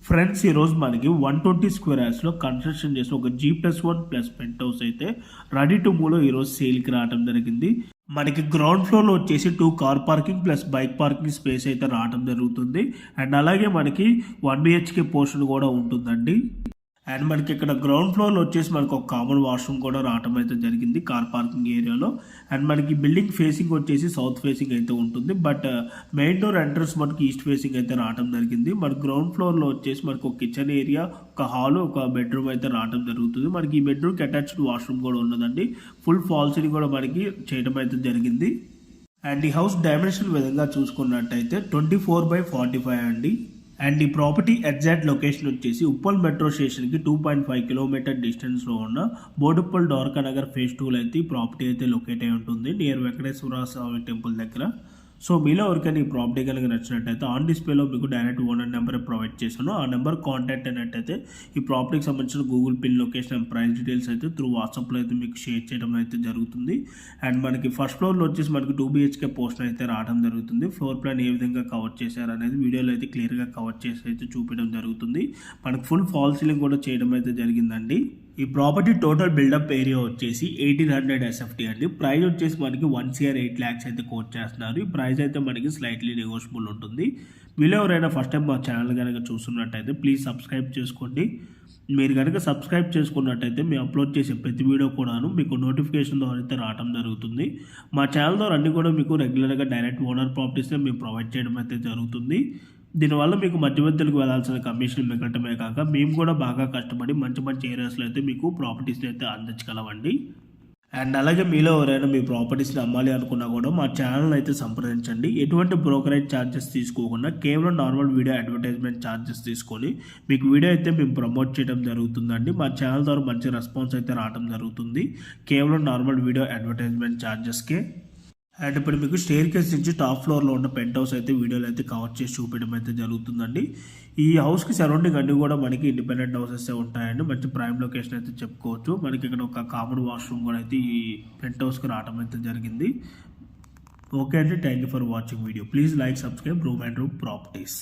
Friends, ఈరోజు మనకి 120 square యార్డ్స్లో construction చేసిన ఒక G+1+ పెంట్ హౌస్ అయితే రెడీ టు మూవ్లో ఈరోజు సేల్కి రావడం జరిగింది. మనకి గ్రౌండ్ ఫ్లోర్లో వచ్చేసి 2 car parking plus bike parking space అయితే రావడం జరుగుతుంది. అండ్ అలాగే మనకి 1 BHK పోర్షన్ కూడా ఉంటుందండి. అండ్ మనకి ఇక్కడ గ్రౌండ్ ఫ్లోర్లో వచ్చేసి మనకు ఒక కామన్ వాష్రూమ్ కూడా రావడం అయితే జరిగింది కార్ పార్కింగ్ ఏరియాలో. అండ్ మనకి బిల్డింగ్ ఫేసింగ్ వచ్చేసి సౌత్ ఫేసింగ్ అయితే ఉంటుంది. బట్ మెయిన్ డోర్ ఎంట్రన్స్ మనకి ఈస్ట్ ఫేసింగ్ అయితే రావడం జరిగింది. మన గ్రౌండ్ ఫ్లోర్లో వచ్చేసి మనకు ఒక కిచెన్ ఏరియా, ఒక హాల్, ఒక బెడ్రూమ్ అయితే రావడం జరుగుతుంది. మనకి ఈ బెడ్రూమ్కి అటాచ్డ్ వాష్రూమ్ కూడా ఉన్నదండి. ఫుల్ ఫాల్ సీలింగ్ కూడా మనకి చేయడం అయితే జరిగింది. అండ్ ఈ హౌస్ డైమెన్షన్ విధంగా చూసుకున్నట్టయితే 24/45 అండి. అండ్ ఈ ప్రాపర్టీ ఎగ్జాక్ట్ లొకేషన్ వచ్చేసి ఉప్పల్ మెట్రో స్టేషన్కి 2.5 కిలోమీటర్ డిస్టెన్స్లో ఉన్న బోడుప్పల్ ద్వారకా నగర్ ఫేజ్ 2లో అయితే ఈ ప్రాపర్టీ అయితే లొకేట్ అయి ఉంటుంది నియర్ వెంకటేశ్వర స్వామి టెంపుల్ దగ్గర. సో మీలో ఎవరికైనా ఈ ప్రాపర్టీ కనుక నచ్చినట్టయితే ఆన్ డిస్ప్లేలో మీకు డైరెక్ట్ ఓనర్ నెంబర్ ప్రొవైడ్ చేశాను. ఆ నెంబర్ కాంటాక్ట్ అయినట్టయితే ఈ ప్రాపర్టీకి సంబంధించిన Google pin location and price details అయితే త్రూ వాట్సాప్లో అయితే మీకు షేర్ చేయడం అయితే జరుగుతుంది. అండ్ మనకి ఫస్ట్ ఫ్లోర్లో వచ్చేసి మనకి 2 BHK పోర్షన్ అయితే రావడం జరుగుతుంది. ఫ్లోర్ ప్లాన్ ఏ విధంగా కవర్ చేశారు అనేది వీడియోలో అయితే క్లియర్గా కవర్ చేసి అయితే చూపించడం జరుగుతుంది. మనకి ఫుల్ ఫాల్ సీలింగ్ కూడా చేయడం అయితే జరిగిందండి. ఈ ప్రాపర్టీ టోటల్ బిల్డప్ ఏరియా వచ్చేసి 1800 SFT అండి. ప్రైస్ వచ్చేసి మనకి 1 CR 8 lakhs అయితే కోట్ చేస్తున్నారు. ఈ ప్రైస్ అయితే మనకి స్లైట్లీ నెగోషియబుల్ ఉంటుంది. మీరు ఎవరైనా ఫస్ట్ టైం మా ఛానల్ కనుక చూస్తున్నట్టయితే ప్లీజ్ సబ్స్క్రైబ్ చేసుకోండి. మీరు కనుక సబ్స్క్రైబ్ చేసుకున్నట్టయితే మేము అప్లోడ్ చేసే ప్రతి వీడియో కూడాను మీకు నోటిఫికేషన్ ద్వారా అయితే రావడం జరుగుతుంది. మా ఛానల్ ద్వారా అన్ని కూడా మీకు రెగ్యులర్గా డైరెక్ట్ ఓనర్ ప్రాపర్టీస్నే మేము ప్రొవైడ్ చేయడం అయితే జరుగుతుంది. దీనివల్ల మీకు మధ్యవర్తులకు వెళ్ళాల్సిన కమిషన్ మిగలటమే కాక మేము కూడా బాగా కష్టపడి మంచి మంచి ఏరియాస్లో అయితే మీకు ప్రాపర్టీస్ని అయితే అందించగలమండి. అండ్ అలాగే మీలో ఎవరైనా మీ ప్రాపర్టీస్ని అమ్మాలి అనుకున్నా కూడా మా ఛానల్ అయితే సంప్రదించండి. ఎటువంటి బ్రోకరేజ్ ఛార్జెస్ తీసుకోకుండా కేవలం నార్మల్ వీడియో అడ్వర్టైజ్మెంట్ ఛార్జెస్ తీసుకొని మీకు వీడియో అయితే మేము ప్రమోట్ చేయడం జరుగుతుందండి. మా ఛానల్ ద్వారా మంచి రెస్పాన్స్ అయితే రావడం జరుగుతుంది కేవలం నార్మల్ వీడియో అడ్వర్టైజ్మెంట్ ఛార్జెస్కే. అండ్ ఇప్పుడు మీకు స్టేర్ కేస్ నుంచి టాప్ ఫ్లోర్లో ఉన్న పెంట్ హౌస్ అయితే వీడియోలో అయితే కవర్ చేసి చూపించడం అయితే జరుగుతుందండి. ఈ హౌస్కి సరౌండింగ్ అన్నీ కూడా మనకి ఇండిపెండెంట్ హౌసెస్ ఉంటాయండి. మంచి ప్రైమ్ లొకేషన్ అయితే చెప్పుకోవచ్చు. మనకి ఇక్కడ ఒక కామన్ వాష్రూమ్ కూడా అయితే ఈ పెంట్ హౌస్కి రావడం అయితే జరిగింది. ఓకే అండి, thank you for watching video. Please like, subscribe room and room properties.